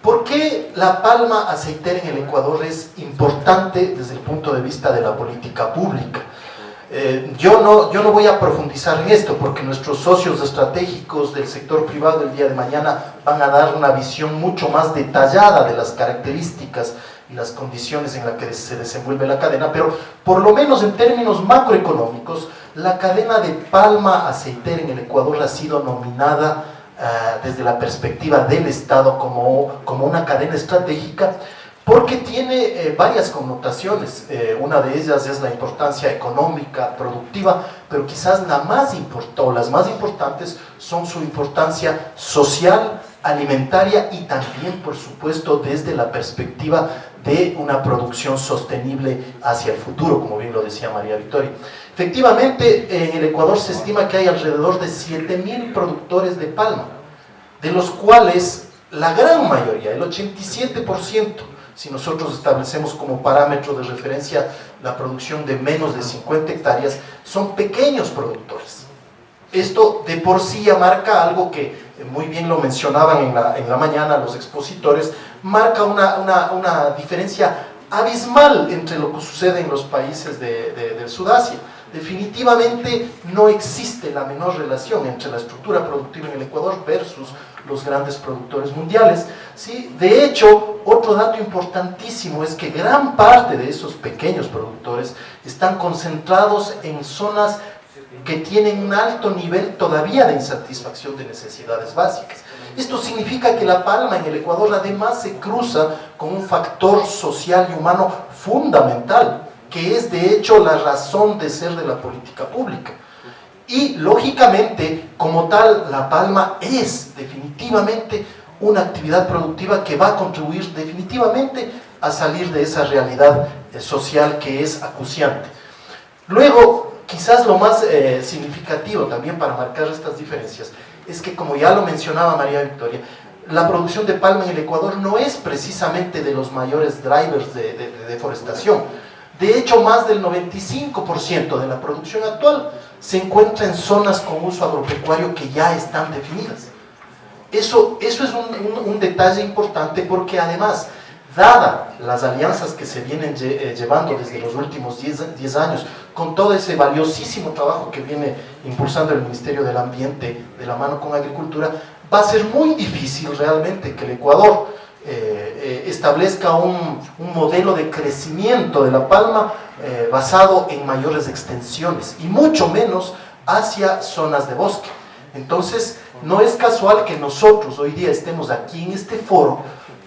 ¿Por qué la palma aceitera en el Ecuador es importante desde el punto de vista de la política pública? Yo no voy a profundizar en esto porque nuestros socios estratégicos del sector privado el día de mañana van a dar una visión mucho más detallada de las características y las condiciones en las que se desenvuelve la cadena, pero por lo menos en términos macroeconómicos, la cadena de palma aceitera en el Ecuador ha sido nominada desde la perspectiva del Estado como una cadena estratégica, porque tiene varias connotaciones. Una de ellas es la importancia económica, productiva, pero quizás las más importantes son su importancia social, alimentaria y también, por supuesto, desde la perspectiva de una producción sostenible hacia el futuro, como bien lo decía María Victoria. Efectivamente, en el Ecuador se estima que hay alrededor de 7.000 productores de palma, de los cuales la gran mayoría, el 87%, si nosotros establecemos como parámetro de referencia la producción de menos de 50 hectáreas, son pequeños productores. Esto de por sí ya marca algo que muy bien lo mencionaban en la mañana los expositores, marca una diferencia abismal entre lo que sucede en los países del Sudasia. Definitivamente no existe la menor relación entre la estructura productiva en el Ecuador versus los grandes productores mundiales, ¿sí? De hecho, otro dato importantísimo es que gran parte de esos pequeños productores están concentrados en zonas que tienen un alto nivel todavía de insatisfacción de necesidades básicas. Esto significa que la palma en el Ecuador además se cruza con un factor social y humano fundamental, que es de hecho la razón de ser de la política pública. Y lógicamente, como tal, la palma es definitivamente una actividad productiva que va a contribuir definitivamente a salir de esa realidad social que es acuciante. Luego, quizás lo más significativo también para marcar estas diferencias es que, como ya lo mencionaba María Victoria, la producción de palma en el Ecuador no es precisamente de los mayores drivers de deforestación. De hecho, más del 95% de la producción actual se encuentra en zonas con uso agropecuario que ya están definidas. Eso es un detalle importante porque además, dada las alianzas que se vienen llevando desde los últimos 10 años, con todo ese valiosísimo trabajo que viene impulsando el Ministerio del Ambiente de la mano con Agricultura, va a ser muy difícil realmente que el Ecuador establezca un modelo de crecimiento de la palma basado en mayores extensiones y mucho menos hacia zonas de bosque. Entonces, no es casual que nosotros hoy día estemos aquí en este foro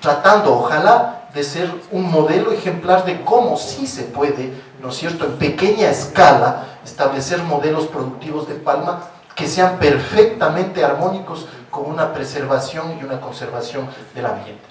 tratando, ojalá, de ser un modelo ejemplar de cómo sí se puede, ¿no es cierto?, en pequeña escala, establecer modelos productivos de palma que sean perfectamente armónicos con una preservación y una conservación del ambiente.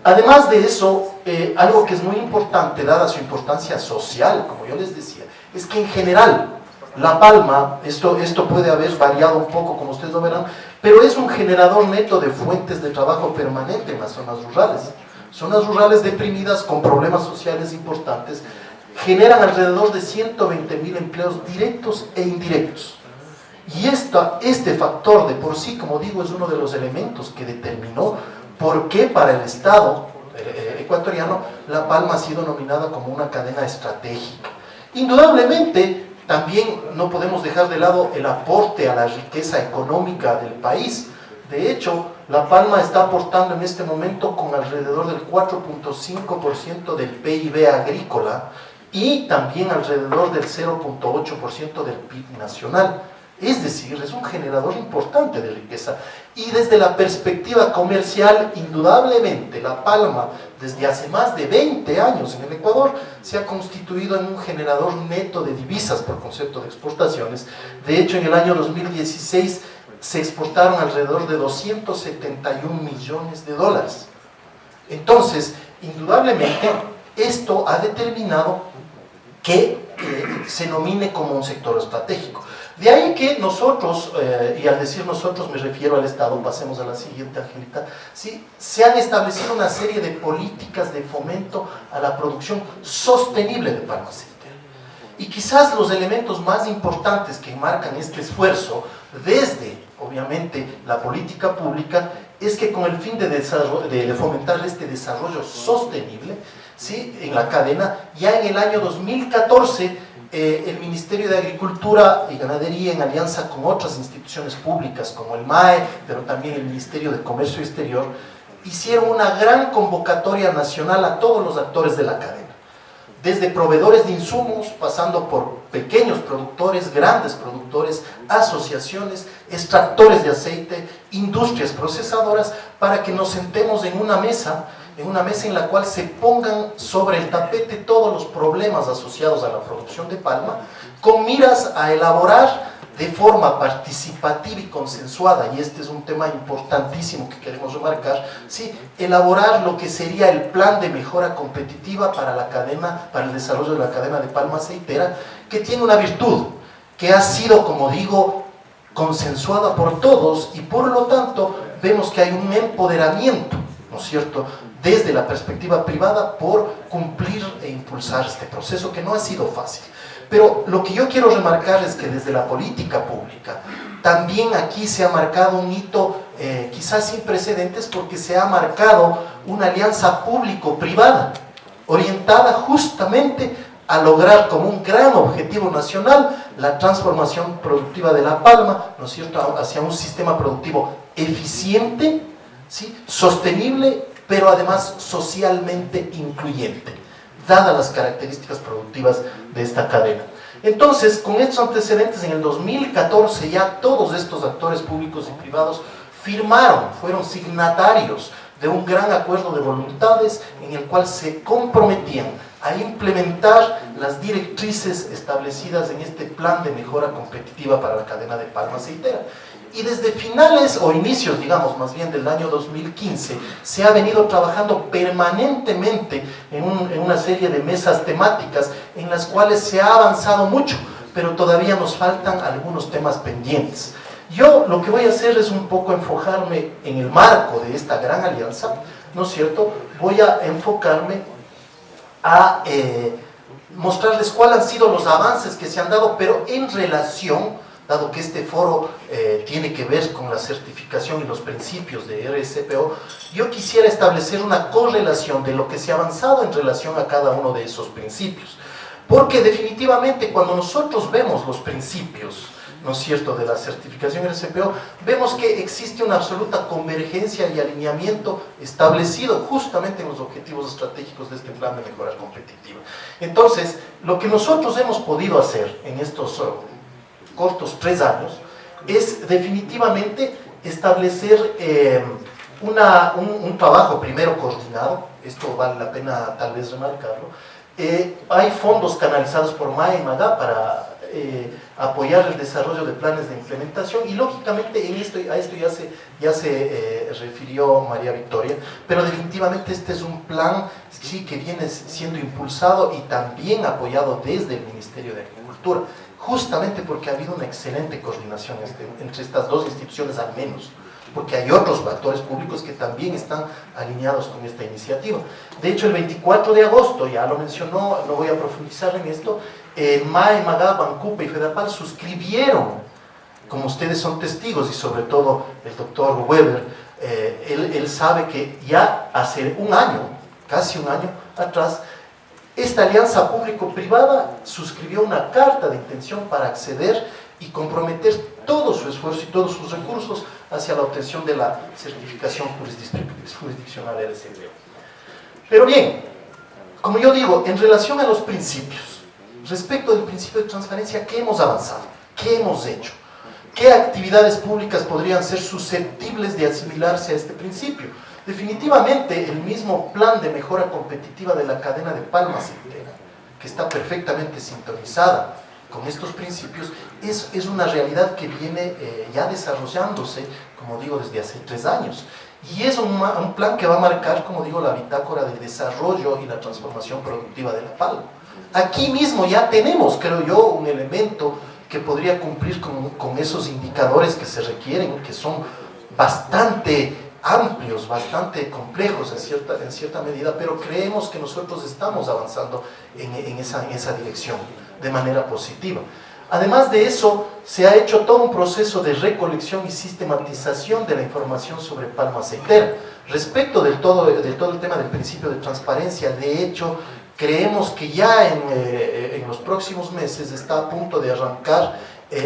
Además de eso, algo que es muy importante, dada su importancia social, como yo les decía, es que en general la palma, esto puede haber variado un poco, como ustedes lo verán, pero es un generador neto de fuentes de trabajo permanente en las zonas rurales. Zonas rurales deprimidas con problemas sociales importantes generan alrededor de 120.000 empleos directos e indirectos. Y este factor de por sí, como digo, es uno de los elementos que determinó por qué para el Estado ecuatoriano la palma ha sido nominada como una cadena estratégica. Indudablemente, también no podemos dejar de lado el aporte a la riqueza económica del país. De hecho, la palma está aportando en este momento con alrededor del 4.5% del PIB agrícola y también alrededor del 0.8% del PIB nacional. Es decir, es un generador importante de riqueza. Y desde la perspectiva comercial, indudablemente, la palma, desde hace más de 20 años en el Ecuador, se ha constituido en un generador neto de divisas por concepto de exportaciones. De hecho, en el año 2016 se exportaron alrededor de 271 millones de dólares. Entonces, indudablemente, esto ha determinado que se nomine como un sector estratégico. De ahí que nosotros, y al decir nosotros me refiero al Estado, pasemos a la siguiente, Angelita, ¿sí? Se han establecido una serie de políticas de fomento a la producción sostenible de palma aceitera. Y quizás los elementos más importantes que marcan este esfuerzo, desde, obviamente, la política pública, es que con el fin de fomentar este desarrollo sostenible, ¿sí?, en la cadena, ya en el año 2014, el Ministerio de Agricultura y Ganadería, en alianza con otras instituciones públicas como el MAE, pero también el Ministerio de Comercio Exterior, hicieron una gran convocatoria nacional a todos los actores de la cadena, desde proveedores de insumos, pasando por pequeños productores, grandes productores, asociaciones, extractores de aceite, industrias procesadoras, para que nos sentemos en una mesa en la cual se pongan sobre el tapete todos los problemas asociados a la producción de palma, con miras a elaborar de forma participativa y consensuada, y este es un tema importantísimo que queremos remarcar, ¿sí?, elaborar lo que sería el plan de mejora competitiva para la cadena, para el desarrollo de la cadena de palma aceitera, que tiene una virtud, que ha sido, como digo, consensuada por todos, y por lo tanto vemos que hay un empoderamiento, ¿no es cierto?, desde la perspectiva privada por cumplir e impulsar este proceso que no ha sido fácil. Pero lo que yo quiero remarcar es que desde la política pública también aquí se ha marcado un hito quizás sin precedentes, porque se ha marcado una alianza público-privada orientada justamente a lograr como un gran objetivo nacional la transformación productiva de la palma, ¿no es cierto?, hacia un sistema productivo eficiente, ¿sí?, sostenible, pero además socialmente incluyente, dadas las características productivas de esta cadena. Entonces, con estos antecedentes, en el 2014 ya todos estos actores públicos y privados fueron signatarios de un gran acuerdo de voluntades en el cual se comprometían a implementar las directrices establecidas en este plan de mejora competitiva para la cadena de palma aceitera. Y desde finales o inicios, digamos, más bien del año 2015, se ha venido trabajando permanentemente en una serie de mesas temáticas en las cuales se ha avanzado mucho, pero todavía nos faltan algunos temas pendientes. Yo lo que voy a hacer es un poco enfocarme en el marco de esta gran alianza, ¿no es cierto? Voy a enfocarme a mostrarles cuáles han sido los avances que se han dado, pero en relación, dado que este foro tiene que ver con la certificación y los principios de RSPO, yo quisiera establecer una correlación de lo que se ha avanzado en relación a cada uno de esos principios. Porque definitivamente cuando nosotros vemos los principios, ¿no es cierto?, de la certificación RSPO, vemos que existe una absoluta convergencia y alineamiento establecido justamente en los objetivos estratégicos de este plan de mejora competitiva. Entonces, lo que nosotros hemos podido hacer en estos cortos 3 años es definitivamente establecer un trabajo primero coordinado. Esto vale la pena tal vez remarcarlo. Hay fondos canalizados por MAE y MAGA para apoyar el desarrollo de planes de implementación, y lógicamente a esto ya se refirió María Victoria, pero definitivamente este es un plan, sí, que viene siendo impulsado y también apoyado desde el Ministerio de Agricultura, justamente porque ha habido una excelente coordinación entre estas dos instituciones al menos, porque hay otros actores públicos que también están alineados con esta iniciativa. De hecho, el 24 de agosto, ya lo mencionó, no voy a profundizar en esto, MAE, MAGA, Bancupe y FEDAPAL suscribieron, como ustedes son testigos, y sobre todo el doctor Weber, él sabe que ya hace un año, casi un año atrás, esta alianza público-privada suscribió una carta de intención para acceder y comprometer todo su esfuerzo y todos sus recursos hacia la obtención de la certificación jurisdiccional RSPO. Pero bien, como yo digo, en relación a los principios, respecto del principio de transparencia, ¿qué hemos avanzado? ¿Qué hemos hecho? ¿Qué actividades públicas podrían ser susceptibles de asimilarse a este principio? Definitivamente, el mismo plan de mejora competitiva de la cadena de palma aceitera, que está perfectamente sintonizada con estos principios, es una realidad que viene ya desarrollándose, como digo, desde hace 3 años. Y es un plan que va a marcar, como digo, la bitácora del desarrollo y la transformación productiva de la palma. Aquí mismo ya tenemos, creo yo, un elemento que podría cumplir con esos indicadores que se requieren, que son bastante amplios, bastante complejos en cierta medida, pero creemos que nosotros estamos avanzando en esa dirección de manera positiva. Además de eso, se ha hecho todo un proceso de recolección y sistematización de la información sobre palma aceitera. Respecto del todo el tema del principio de transparencia, de hecho, creemos que ya en los próximos meses está a punto de arrancar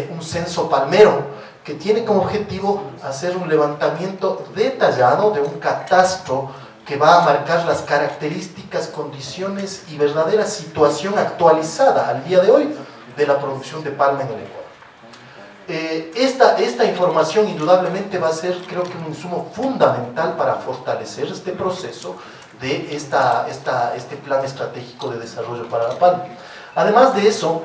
un censo palmero, que tiene como objetivo hacer un levantamiento detallado de un catastro que va a marcar las características, condiciones y verdadera situación actualizada al día de hoy de la producción de palma en el Ecuador. Esta información indudablemente va a ser, creo que, un insumo fundamental para fortalecer este proceso de este plan estratégico de desarrollo para la palma. Además de eso,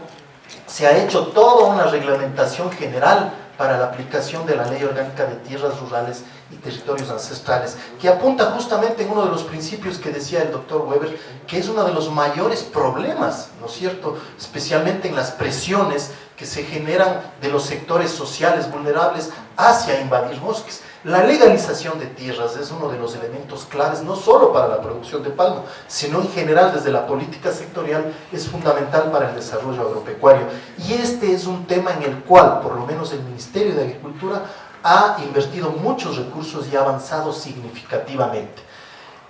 se ha hecho toda una reglamentación general para la aplicación de la Ley Orgánica de Tierras Rurales y Territorios Ancestrales, que apunta justamente en uno de los principios que decía el doctor Weber, que es uno de los mayores problemas, ¿no es cierto?, especialmente en las presiones que se generan de los sectores sociales vulnerables hacia invadir bosques. La legalización de tierras es uno de los elementos claves, no solo para la producción de palma, sino en general desde la política sectorial, es fundamental para el desarrollo agropecuario. Y este es un tema en el cual, por lo menos el Ministerio de Agricultura, ha invertido muchos recursos y ha avanzado significativamente.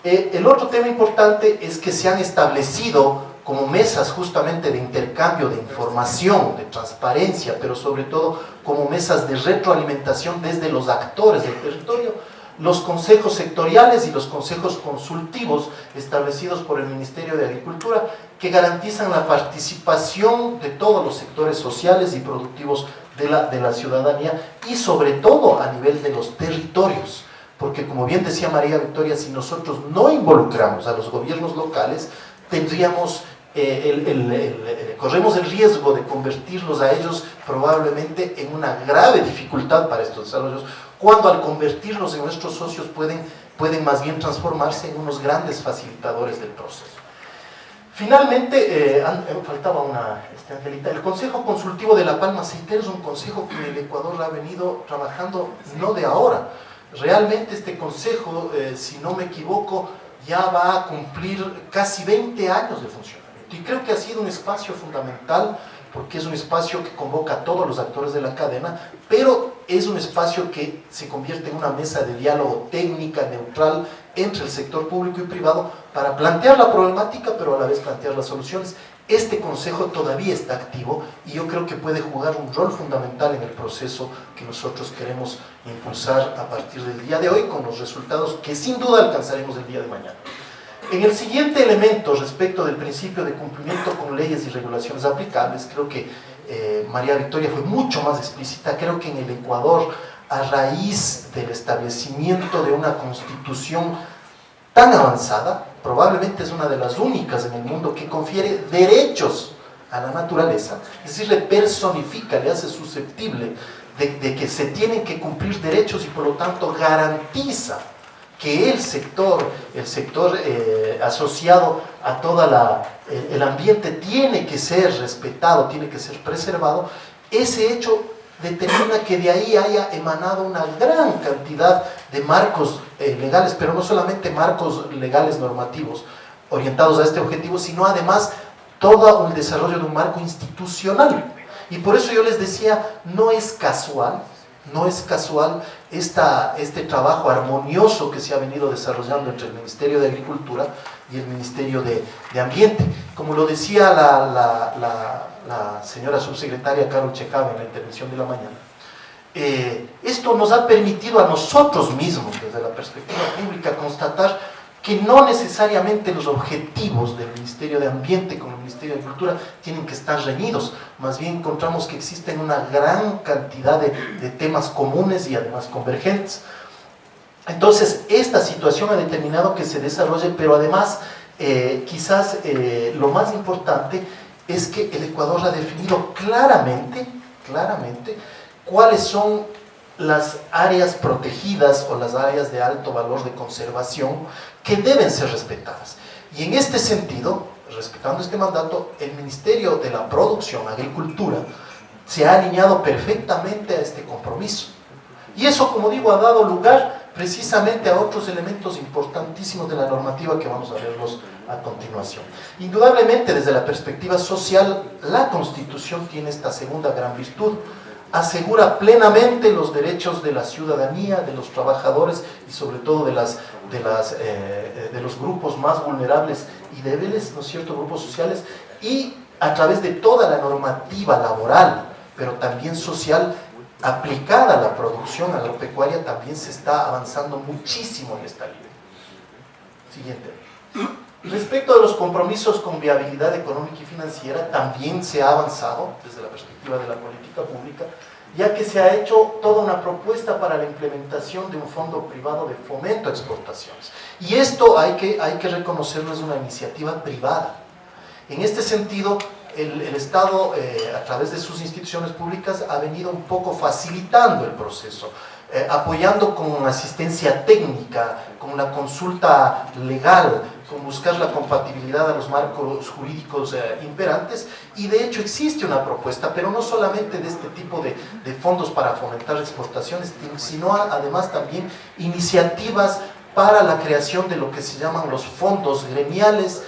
El otro tema importante es que se han establecido como mesas justamente de intercambio de información, de transparencia, pero sobre todo como mesas de retroalimentación desde los actores del territorio, los consejos sectoriales y los consejos consultivos establecidos por el Ministerio de Agricultura, que garantizan la participación de todos los sectores sociales y productivos de la ciudadanía, y sobre todo a nivel de los territorios, porque como bien decía María Victoria, si nosotros no involucramos a los gobiernos locales, tendríamos corremos el riesgo de convertirlos a ellos probablemente en una grave dificultad para estos desarrollos, cuando al convertirlos en nuestros socios pueden más bien transformarse en unos grandes facilitadores del proceso. Finalmente, faltaba Angelita, el Consejo Consultivo de la Palma Aceitera es un consejo que el Ecuador ha venido trabajando no de ahora. Realmente este consejo, si no me equivoco, ya va a cumplir casi 20 años de funcionamiento. Y creo que ha sido un espacio fundamental, porque es un espacio que convoca a todos los actores de la cadena, pero es un espacio que se convierte en una mesa de diálogo técnica, neutral, entre el sector público y privado, para plantear la problemática, pero a la vez plantear las soluciones. Este consejo todavía está activo y yo creo que puede jugar un rol fundamental en el proceso que nosotros queremos impulsar a partir del día de hoy, con los resultados que sin duda alcanzaremos el día de mañana. En el siguiente elemento, respecto del principio de cumplimiento con leyes y regulaciones aplicables, creo que María Victoria fue mucho más explícita. Creo que en el Ecuador, a raíz del establecimiento de una constitución tan avanzada, probablemente es una de las únicas en el mundo que confiere derechos a la naturaleza, es decir, le personifica, le hace susceptible de que se tienen que cumplir derechos, y por lo tanto garantiza que el sector asociado a el ambiente tiene que ser respetado, tiene que ser preservado. Ese hecho determina que de ahí haya emanado una gran cantidad de marcos legales, pero no solamente marcos legales normativos orientados a este objetivo, sino además todo el desarrollo de un marco institucional. Y por eso yo les decía, no es casual este trabajo armonioso que se ha venido desarrollando entre el Ministerio de Agricultura y el Ministerio de Ambiente. Como lo decía la señora subsecretaria Carol Checave en la intervención de la mañana, esto nos ha permitido a nosotros mismos, desde la perspectiva pública, constatar que no necesariamente los objetivos del Ministerio de Ambiente con el Ministerio de Agricultura tienen que estar reñidos. Más bien encontramos que existen una gran cantidad de temas comunes y además convergentes. Entonces, esta situación ha determinado que se desarrolle, pero además, quizás lo más importante es que el Ecuador ha definido claramente cuáles son las áreas protegidas o las áreas de alto valor de conservación que deben ser respetadas. Y en este sentido, respetando este mandato, el Ministerio de la Producción, Agricultura, se ha alineado perfectamente a este compromiso. Y eso, como digo, ha dado lugar precisamente a otros elementos importantísimos de la normativa que vamos a verlos a continuación. Indudablemente, desde la perspectiva social, la Constitución tiene esta segunda gran virtud: asegura plenamente los derechos de la ciudadanía, de los trabajadores y sobre todo de los grupos más vulnerables y débiles, ¿no es cierto?, grupos sociales, y a través de toda la normativa laboral, pero también social, aplicada a la producción agropecuaria, también se está avanzando muchísimo en esta línea. Siguiente. Respecto de los compromisos con viabilidad económica y financiera, también se ha avanzado desde la perspectiva de la política pública, ya que se ha hecho toda una propuesta para la implementación de un fondo privado de fomento a exportaciones. Y esto hay que reconocerlo, es una iniciativa privada. En este sentido, el Estado, a través de sus instituciones públicas, ha venido un poco facilitando el proceso, apoyando con asistencia técnica, con la consulta legal, con buscar la compatibilidad a los marcos jurídicos imperantes, y de hecho existe una propuesta, pero no solamente de este tipo de fondos para fomentar exportaciones, sino además también iniciativas para la creación de lo que se llaman los fondos gremiales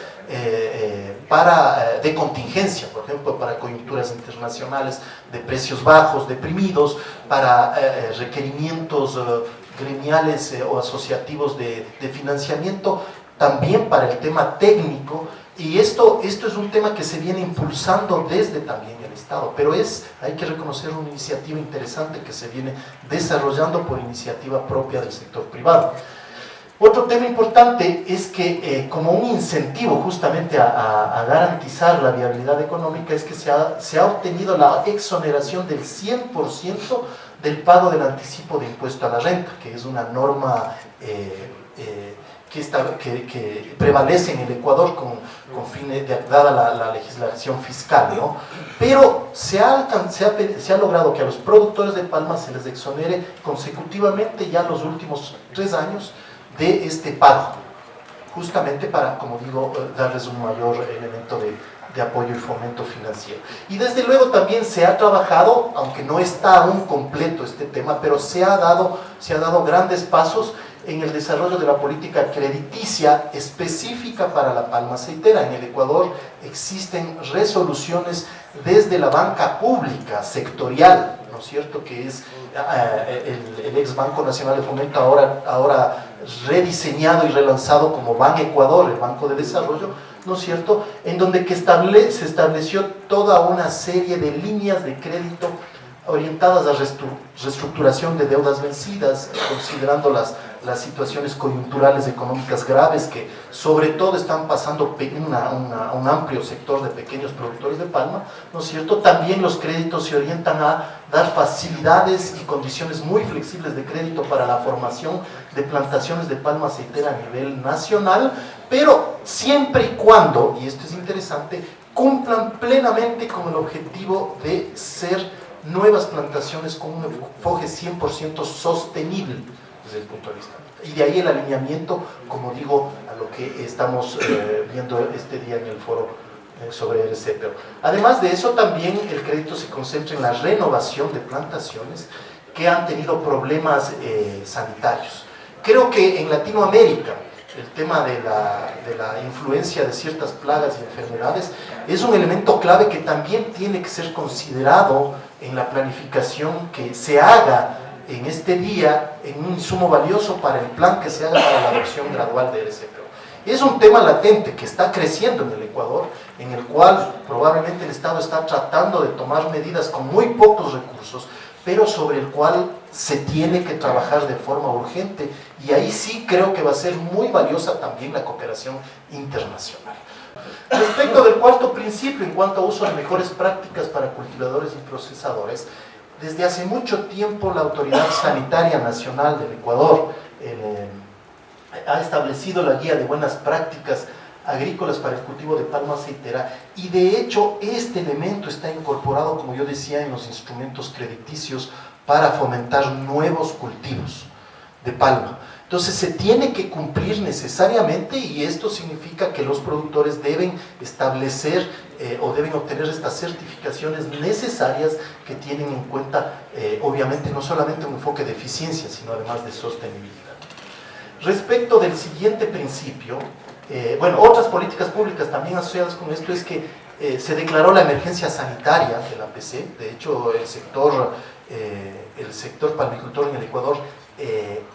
de contingencia, por ejemplo, para coyunturas internacionales de precios bajos, deprimidos, para requerimientos gremiales o asociativos de financiamiento, también para el tema técnico. Y esto es un tema que se viene impulsando desde también el Estado, pero hay que reconocer una iniciativa interesante que se viene desarrollando por iniciativa propia del sector privado. Otro tema importante es que como un incentivo justamente a garantizar la viabilidad económica es que se ha obtenido la exoneración del 100% del pago del anticipo de impuesto a la renta, que es una norma que prevalece en el Ecuador con fines dada la legislación fiscal, ¿no? Pero se ha logrado que a los productores de palma se les exonere consecutivamente ya los últimos 3 años de este pago, justamente para, como digo, darles un mayor elemento de apoyo y fomento financiero. Y desde luego también se ha trabajado, aunque no está aún completo este tema, pero se ha dado grandes pasos en el desarrollo de la política crediticia específica para la palma aceitera. En el Ecuador existen resoluciones desde la banca pública sectorial, ¿no es cierto?, que es el ex Banco Nacional de Fomento, ahora rediseñado y relanzado como Ban Ecuador, el Banco de Desarrollo, ¿no es cierto?, en donde se estableció toda una serie de líneas de crédito orientadas a reestructuración de deudas vencidas, considerando las situaciones coyunturales económicas graves que sobre todo están pasando un amplio sector de pequeños productores de palma, ¿no es cierto? También los créditos se orientan a dar facilidades y condiciones muy flexibles de crédito para la formación de plantaciones de palma aceitera a nivel nacional, pero siempre y cuando, y esto es interesante, cumplan plenamente con el objetivo de ser nuevas plantaciones con un enfoque 100% sostenible desde el punto de vista. Y de ahí el alineamiento, como digo, a lo que estamos viendo este día en el foro sobre el CPO. Además de eso, también el crédito se concentra en la renovación de plantaciones que han tenido problemas sanitarios. Creo que en Latinoamérica el tema de la influencia de ciertas plagas y enfermedades es un elemento clave que también tiene que ser considerado en la planificación que se haga en este día, en un insumo valioso para el plan que se haga para la adopción gradual de RCPO. Es un tema latente que está creciendo en el Ecuador, en el cual probablemente el Estado está tratando de tomar medidas con muy pocos recursos, pero sobre el cual se tiene que trabajar de forma urgente, y ahí sí creo que va a ser muy valiosa también la cooperación internacional. Respecto del cuarto principio, en cuanto a uso de mejores prácticas para cultivadores y procesadores, desde hace mucho tiempo la Autoridad Sanitaria Nacional del Ecuador ha establecido la guía de buenas prácticas agrícolas para el cultivo de palma aceitera, y de hecho este elemento está incorporado, como yo decía, en los instrumentos crediticios para fomentar nuevos cultivos de palma. Entonces se tiene que cumplir necesariamente, y esto significa que los productores deben establecer o deben obtener estas certificaciones necesarias que tienen en cuenta obviamente no solamente un enfoque de eficiencia, sino además de sostenibilidad. Respecto del siguiente principio, bueno, otras políticas públicas también asociadas con esto es que se declaró la emergencia sanitaria de la PC. De hecho, el sector palmicultor en el Ecuador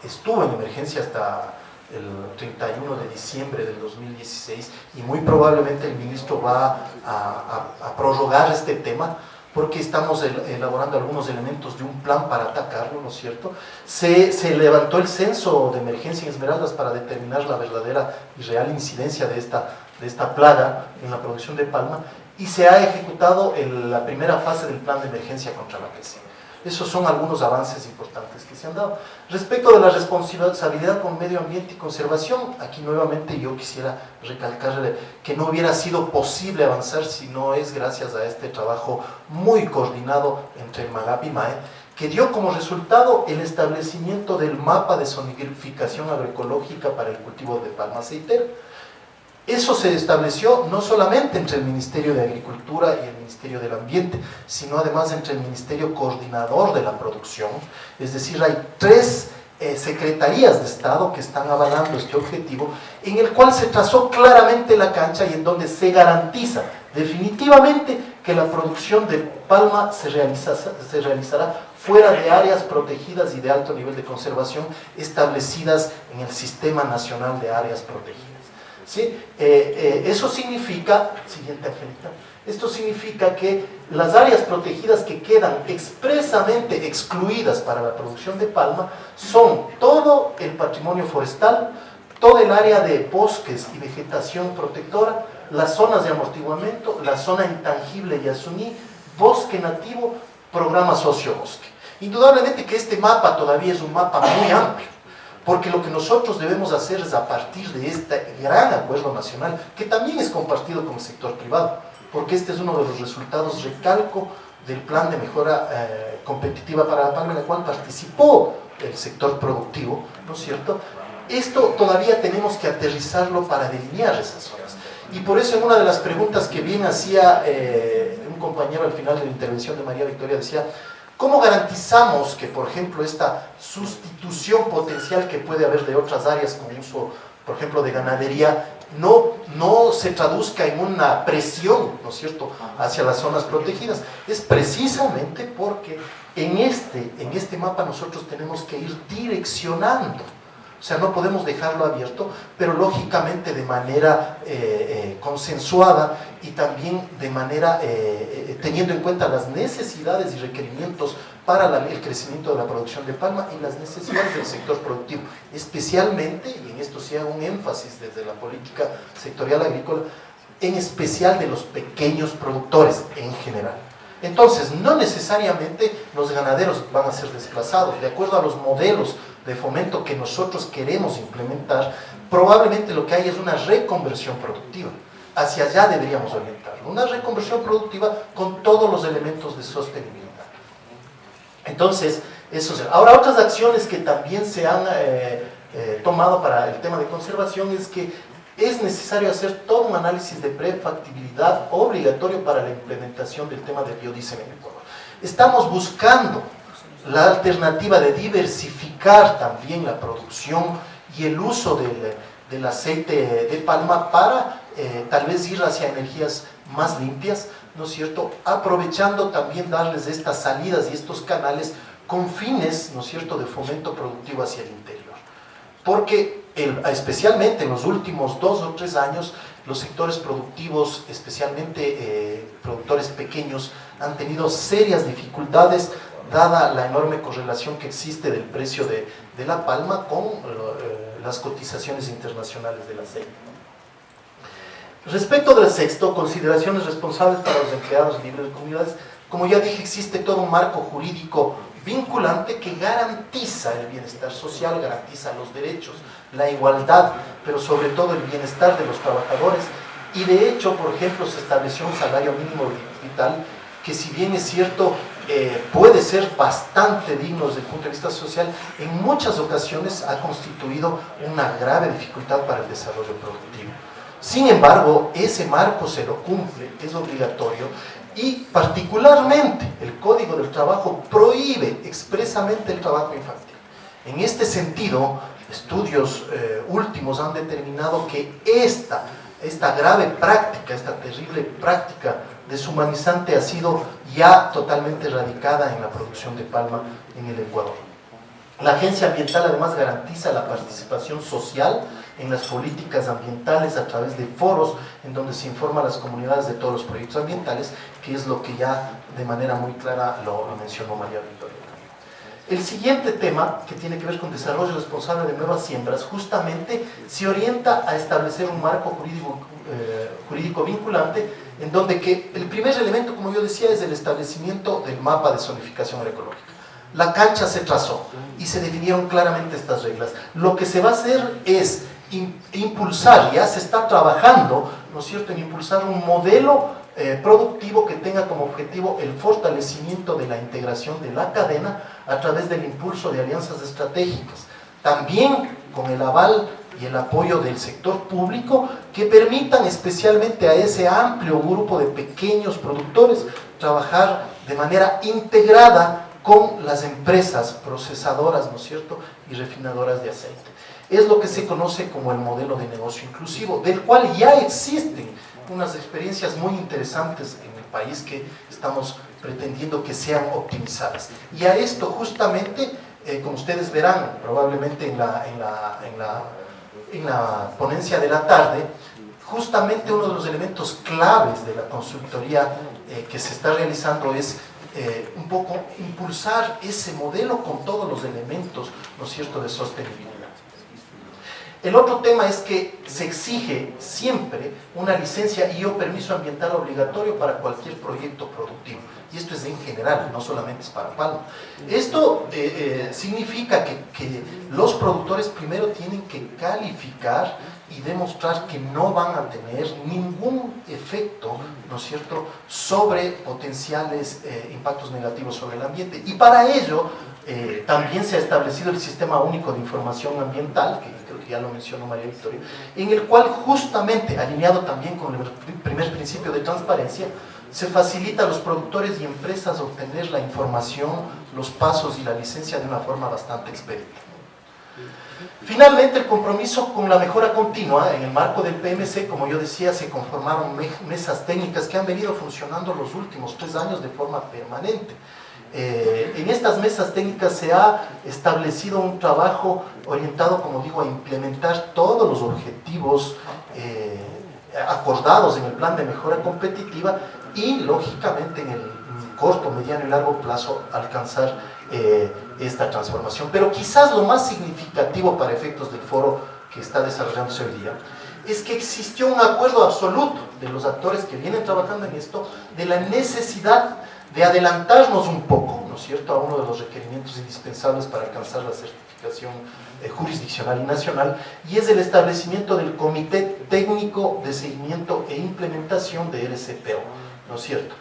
estuvo en emergencia hasta el 31 de diciembre del 2016 y muy probablemente el ministro va a prorrogar este tema porque estamos elaborando algunos elementos de un plan para atacarlo, ¿no es cierto? Se levantó el censo de emergencia en Esmeraldas para determinar la verdadera y real incidencia de esta plaga en la producción de palma y se ha ejecutado la primera fase del plan de emergencia contra la PC. Esos son algunos avances importantes que se han dado. Respecto de la responsabilidad con medio ambiente y conservación, aquí nuevamente yo quisiera recalcar que no hubiera sido posible avanzar si no es gracias a este trabajo muy coordinado entre el MAGAP y MAE, que dio como resultado el establecimiento del mapa de zonificación agroecológica para el cultivo de palma aceitera. Eso se estableció no solamente entre el Ministerio de Agricultura y el Ministerio del Ambiente, sino además entre el Ministerio Coordinador de la Producción, es decir, hay 3 secretarías de Estado que están avalando este objetivo, en el cual se trazó claramente la cancha y en donde se garantiza definitivamente que la producción de palma se realizará fuera de áreas protegidas y de alto nivel de conservación establecidas en el Sistema Nacional de Áreas Protegidas. ¿Sí? Eso significa, siguiente Angelita, esto significa que las áreas protegidas que quedan expresamente excluidas para la producción de palma son todo el patrimonio forestal, todo el área de bosques y vegetación protectora, las zonas de amortiguamiento, la zona intangible Yasuní, bosque nativo, programa socio-bosque. Indudablemente que este mapa todavía es un mapa muy amplio, porque lo que nosotros debemos hacer es a partir de este gran acuerdo nacional, que también es compartido con el sector privado, porque este es uno de los resultados, recalco, del plan de mejora competitiva para la palma, en el cual participó el sector productivo, ¿no es cierto? Esto todavía tenemos que aterrizarlo para delinear esas zonas. Y por eso en una de las preguntas que bien hacía un compañero al final de la intervención de María Victoria, decía, ¿cómo garantizamos que, por ejemplo, esta sustitución potencial que puede haber de otras áreas con uso, por ejemplo, de ganadería, no se traduzca en una presión, ¿no es cierto?, hacia las zonas protegidas? Es precisamente porque en este mapa nosotros tenemos que ir direccionando. O sea, no podemos dejarlo abierto, pero lógicamente de manera consensuada y también de manera teniendo en cuenta las necesidades y requerimientos para el crecimiento de la producción de palma y las necesidades del sector productivo, especialmente, y en esto sí hago un énfasis desde la política sectorial agrícola, en especial de los pequeños productores en general. Entonces, no necesariamente los ganaderos van a ser desplazados, de acuerdo a los modelos de fomento que nosotros queremos implementar, probablemente lo que hay es una reconversión productiva. Hacia allá deberíamos orientarlo, una reconversión productiva con todos los elementos de sostenibilidad. Entonces, eso será. Ahora, otras acciones que también se han tomado para el tema de conservación es que es necesario hacer todo un análisis de prefactibilidad obligatorio para la implementación del tema de biodiesel en Ecuador. Estamos buscando la alternativa de diversificar también la producción y el uso del aceite de palma para tal vez ir hacia energías más limpias, ¿no es cierto?, aprovechando también darles estas salidas y estos canales con fines, ¿no es cierto?, de fomento productivo hacia el interior. Porque especialmente en los últimos 2 o 3 años, los sectores productivos, especialmente productores pequeños, han tenido serias dificultades dada la enorme correlación que existe del precio de la palma con las cotizaciones internacionales del aceite. Respecto del sexto, consideraciones responsables para los empleados libres de comunidades, como ya dije, existe todo un marco jurídico vinculante que garantiza el bienestar social, garantiza los derechos, la igualdad, pero sobre todo el bienestar de los trabajadores. Y de hecho, por ejemplo, se estableció un salario mínimo vital que, si bien es cierto, puede ser bastante digno desde el punto de vista social, en muchas ocasiones ha constituido una grave dificultad para el desarrollo productivo. Sin embargo, ese marco se lo cumple, es obligatorio, y particularmente el Código del Trabajo prohíbe expresamente el trabajo infantil. En este sentido, estudios últimos han determinado que esta grave práctica, esta terrible práctica deshumanizante ha sido ya totalmente erradicada en la producción de palma en el Ecuador. La agencia ambiental además garantiza la participación social en las políticas ambientales a través de foros en donde se informa a las comunidades de todos los proyectos ambientales, que es lo que ya de manera muy clara lo mencionó María Victoria. El siguiente tema, que tiene que ver con desarrollo responsable de nuevas siembras, justamente se orienta a establecer un marco jurídico vinculante, en donde que el primer elemento, como yo decía, es el establecimiento del mapa de zonificación agroecológica. La cancha se trazó y se definieron claramente estas reglas. Lo que se va a hacer es impulsar, ya se está trabajando, ¿no es cierto?, en impulsar un modelo productivo que tenga como objetivo el fortalecimiento de la integración de la cadena a través del impulso de alianzas estratégicas, también con el aval y el apoyo del sector público, que permitan especialmente a ese amplio grupo de pequeños productores trabajar de manera integrada con las empresas procesadoras, ¿no es cierto?, y refinadoras de aceite. Es lo que se conoce como el modelo de negocio inclusivo, del cual ya existen unas experiencias muy interesantes en el país que estamos pretendiendo que sean optimizadas. Y a esto justamente, como ustedes verán probablemente en la ponencia de la tarde, justamente uno de los elementos claves de la consultoría que se está realizando es un poco impulsar ese modelo con todos los elementos, ¿no es cierto?, de sostenibilidad. El otro tema es que se exige siempre una licencia y o permiso ambiental obligatorio para cualquier proyecto productivo. Y esto es en general, no solamente es para palma. Esto significa que los productores primero tienen que calificar y demostrar que no van a tener ningún efecto, ¿no es cierto?, sobre potenciales impactos negativos sobre el ambiente. Y para ello también se ha establecido el Sistema Único de Información Ambiental, que creo que ya lo mencionó María Victoria, en el cual justamente, alineado también con el primer principio de transparencia, se facilita a los productores y empresas obtener la información, los pasos y la licencia de una forma bastante expedita. Finalmente, el compromiso con la mejora continua. En el marco del PMC, como yo decía, se conformaron mesas técnicas que han venido funcionando los últimos 3 años de forma permanente. En estas mesas técnicas se ha establecido un trabajo orientado, como digo, a implementar todos los objetivos acordados en el plan de mejora competitiva y, lógicamente, en el corto, mediano y largo plazo alcanzar esta transformación. Pero quizás lo más significativo para efectos del foro que está desarrollándose hoy día es que existió un acuerdo absoluto de los actores que vienen trabajando en esto de la necesidad de adelantarnos un poco, ¿no es cierto?, a uno de los requerimientos indispensables para alcanzar la certificación jurisdiccional y nacional, y es el establecimiento del Comité Técnico de Seguimiento e Implementación de RCPO, ¿no es cierto?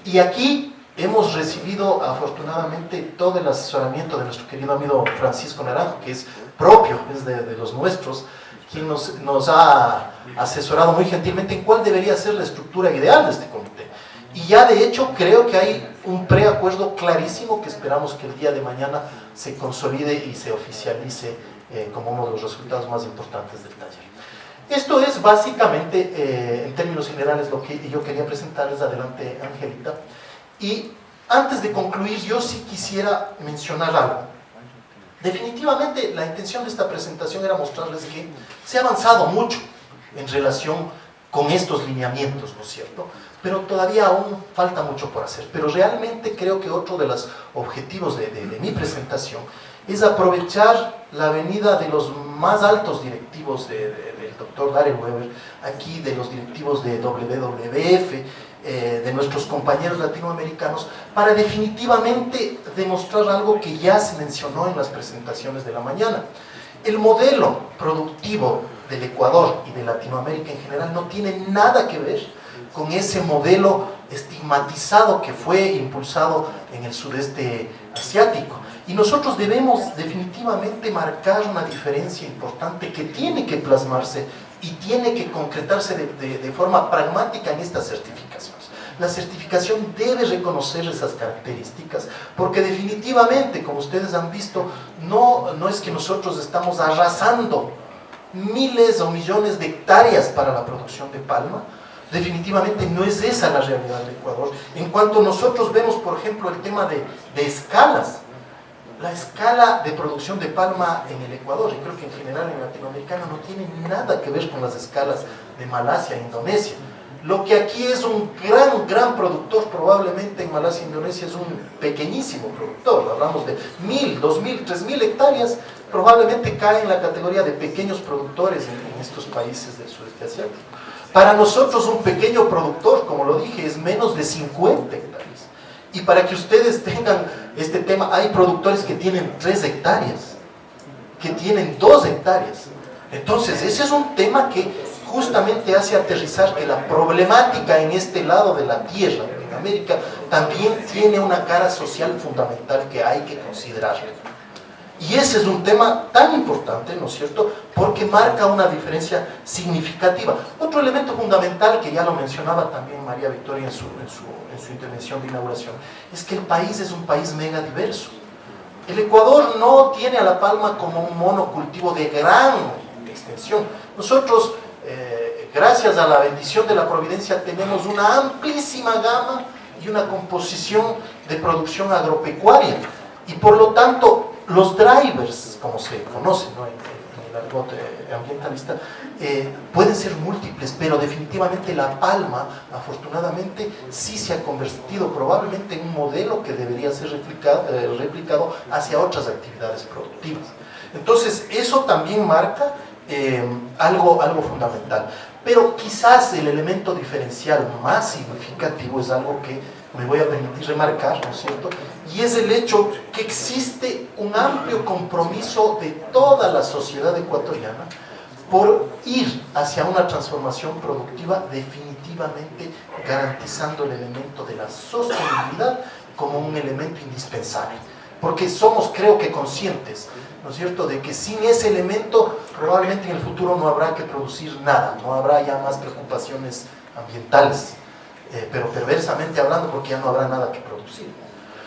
Y aquí hemos recibido afortunadamente todo el asesoramiento de nuestro querido amigo Francisco Naranjo, que es propio, es de los nuestros, quien nos ha asesorado muy gentilmente en cuál debería ser la estructura ideal de este comité. Y ya de hecho creo que hay un preacuerdo clarísimo que esperamos que el día de mañana se consolide y se oficialice como uno de los resultados más importantes del taller. Esto es básicamente, en términos generales, lo que yo quería presentarles. Adelante, Angelita. Y antes de concluir, yo sí quisiera mencionar algo. Definitivamente la intención de esta presentación era mostrarles que se ha avanzado mucho en relación con estos lineamientos, ¿no es cierto?, pero todavía aún falta mucho por hacer. Pero realmente creo que otro de los objetivos de mi presentación es aprovechar la venida de los más altos directivos del doctor Darrell Weber, aquí de los directivos de WWF, de nuestros compañeros latinoamericanos, para definitivamente demostrar algo que ya se mencionó en las presentaciones de la mañana. El modelo productivo del Ecuador y de Latinoamérica en general no tiene nada que ver con ese modelo estigmatizado que fue impulsado en el sudeste asiático. Y nosotros debemos definitivamente marcar una diferencia importante que tiene que plasmarse y tiene que concretarse de forma pragmática en estas certificaciones. La certificación debe reconocer esas características, porque definitivamente, como ustedes han visto, no es que nosotros estamos arrasando miles o millones de hectáreas para la producción de palma. Definitivamente no es esa la realidad del Ecuador. En cuanto nosotros vemos, por ejemplo, el tema de escalas, la escala de producción de palma en el Ecuador, y creo que en general en Latinoamérica no tiene nada que ver con las escalas de Malasia e Indonesia. Lo que aquí es un gran productor, probablemente en Malasia e Indonesia es un pequeñísimo productor. Hablamos de 1000, 2000, 3000 hectáreas, probablemente cae en la categoría de pequeños productores en estos países del sudeste asiático. Para nosotros un pequeño productor, como lo dije, es menos de 50 hectáreas. Y para que ustedes tengan este tema, hay productores que tienen 3 hectáreas, que tienen 2 hectáreas. Entonces, ese es un tema que justamente hace aterrizar que la problemática en este lado de la tierra, en América, también tiene una cara social fundamental que hay que considerar. Y ese es un tema tan importante, ¿no es cierto?, porque marca una diferencia significativa. Otro elemento fundamental, que ya lo mencionaba también María Victoria en su intervención de inauguración, es que el país es un país mega diverso. El Ecuador no tiene a la palma como un monocultivo de gran extensión. Nosotros, gracias a la bendición de la providencia, tenemos una amplísima gama y una composición de producción agropecuaria. Y por lo tanto, los drivers, como se conoce, ¿no?, en el argot ambientalista, pueden ser múltiples, pero definitivamente la palma, afortunadamente, sí se ha convertido probablemente en un modelo que debería ser replicado hacia otras actividades productivas. Entonces, eso también marca algo fundamental. Pero quizás el elemento diferencial más significativo es algo que me voy a permitir remarcar, ¿no es cierto?, y es el hecho que existe un amplio compromiso de toda la sociedad ecuatoriana por ir hacia una transformación productiva, definitivamente garantizando el elemento de la sostenibilidad como un elemento indispensable. Porque somos, creo que, conscientes, ¿no es cierto?, de que sin ese elemento probablemente en el futuro no habrá que producir nada, no habrá ya más preocupaciones ambientales, pero perversamente hablando, porque ya no habrá nada que producir.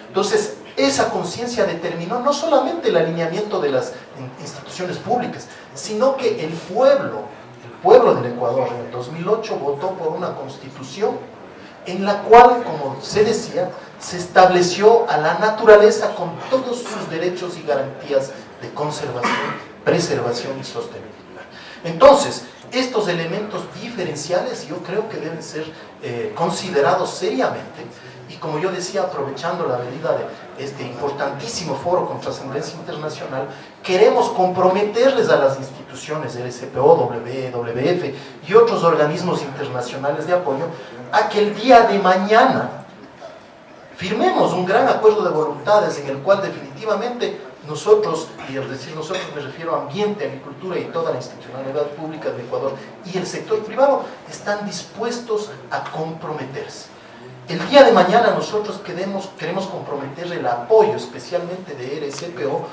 Entonces, esa conciencia determinó no solamente el alineamiento de las instituciones públicas, sino que el pueblo del Ecuador en el 2008 votó por una constitución en la cual, como se decía, se estableció a la naturaleza con todos sus derechos y garantías de conservación, preservación y sostenibilidad. Entonces, estos elementos diferenciales yo creo que deben ser considerados seriamente, y como yo decía, aprovechando la venida de este importantísimo foro con trascendencia internacional, queremos comprometerles a las instituciones, el SPO, WWF y otros organismos internacionales de apoyo, a que el día de mañana firmemos un gran acuerdo de voluntades en el cual definitivamente nosotros, y al decir nosotros me refiero a ambiente, agricultura y toda la institucionalidad pública del Ecuador y el sector privado, están dispuestos a comprometerse. El día de mañana nosotros queremos comprometer el apoyo especialmente de RSPO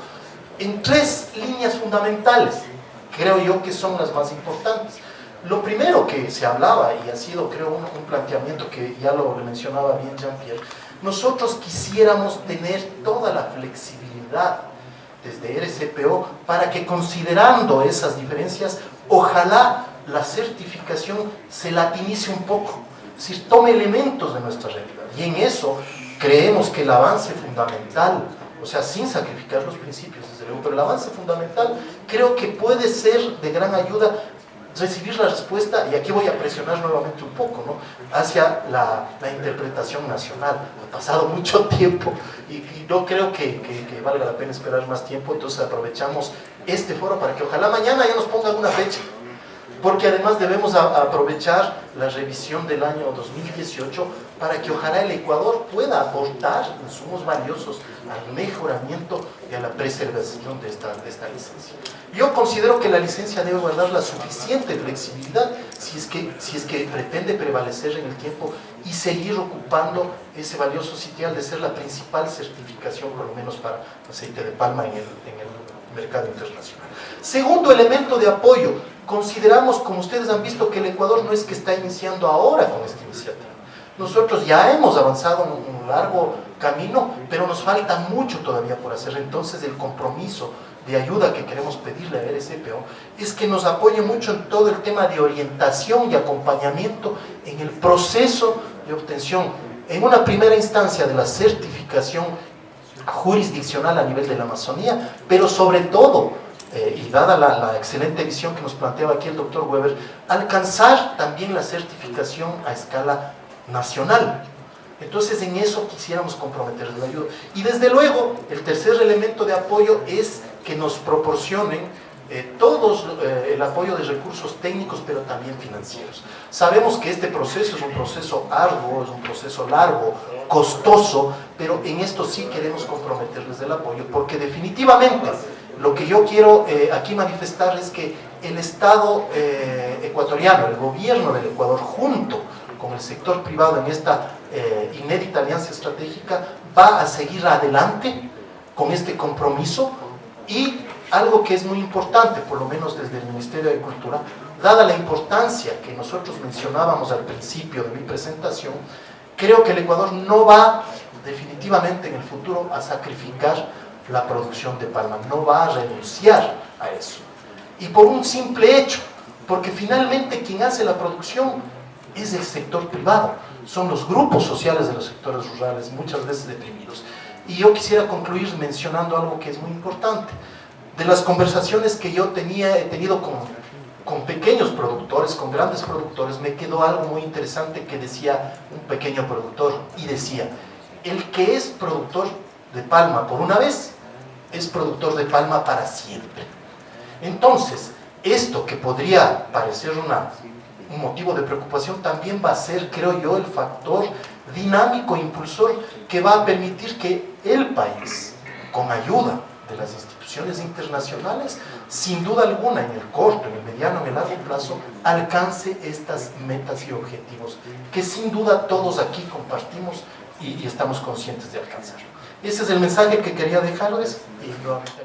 en 3 líneas fundamentales, creo yo que son las más importantes. Lo primero que se hablaba, y ha sido creo un planteamiento que ya lo mencionaba bien Jean-Pierre, nosotros quisiéramos tener toda la flexibilidad desde RSPO para que, considerando esas diferencias, ojalá la certificación se latinice un poco, es decir, tome elementos de nuestra realidad, y en eso creemos que el avance fundamental, o sea, sin sacrificar los principios desde luego, pero el avance fundamental creo que puede ser de gran ayuda recibir la respuesta, y aquí voy a presionar nuevamente un poco, ¿no?, hacia la interpretación nacional. Ha pasado mucho tiempo y no creo que valga la pena esperar más tiempo, entonces aprovechamos este foro para que ojalá mañana ya nos pongan una fecha, porque además debemos aprovechar la revisión del año 2018 para que ojalá el Ecuador pueda aportar insumos valiosos al mejoramiento y a la preservación de esta licencia. Yo considero que la licencia debe guardar la suficiente flexibilidad si es que pretende prevalecer en el tiempo y seguir ocupando ese valioso sitial de ser la principal certificación, por lo menos para aceite de palma en el mercado internacional. Segundo elemento de apoyo, consideramos, como ustedes han visto, que el Ecuador no es que está iniciando ahora con esta iniciativa. Nosotros ya hemos avanzado un largo camino, pero nos falta mucho todavía por hacer. Entonces el compromiso de ayuda que queremos pedirle a RCPO es que nos apoye mucho en todo el tema de orientación y acompañamiento en el proceso de obtención, en una primera instancia de la certificación jurisdiccional a nivel de la Amazonía, pero sobre todo, y dada la excelente visión que nos planteaba aquí el doctor Weber, alcanzar también la certificación a escala nacional. Entonces en eso quisiéramos comprometerles la ayuda. Y desde luego, el tercer elemento de apoyo es que nos proporcionen todos el apoyo de recursos técnicos, pero también financieros. Sabemos que este proceso es un proceso arduo, es un proceso largo, costoso, pero en esto sí queremos comprometerles el apoyo, porque definitivamente lo que yo quiero aquí manifestar es que el Estado ecuatoriano, el gobierno del Ecuador, junto con el sector privado en esta inédita alianza estratégica, va a seguir adelante con este compromiso. Y algo que es muy importante, por lo menos desde el Ministerio de Cultura, dada la importancia que nosotros mencionábamos al principio de mi presentación, creo que el Ecuador no va definitivamente en el futuro a sacrificar la producción de palma, no va a renunciar a eso. Y por un simple hecho, porque finalmente quien hace la producción es el sector privado, son los grupos sociales de los sectores rurales, muchas veces deprimidos. Y yo quisiera concluir mencionando algo que es muy importante. De las conversaciones que yo he tenido con pequeños productores, con grandes productores, me quedó algo muy interesante que decía un pequeño productor, y decía: el que es productor de palma por una vez, es productor de palma para siempre. Entonces, esto que podría parecer un motivo de preocupación, también va a ser, creo yo, el factor dinámico, impulsor, que va a permitir que el país, con ayuda de las instituciones internacionales, sin duda alguna, en el corto, en el mediano, en el largo plazo, alcance estas metas y objetivos que sin duda todos aquí compartimos y estamos conscientes de alcanzar. Ese es el mensaje que quería dejarles y nuevamente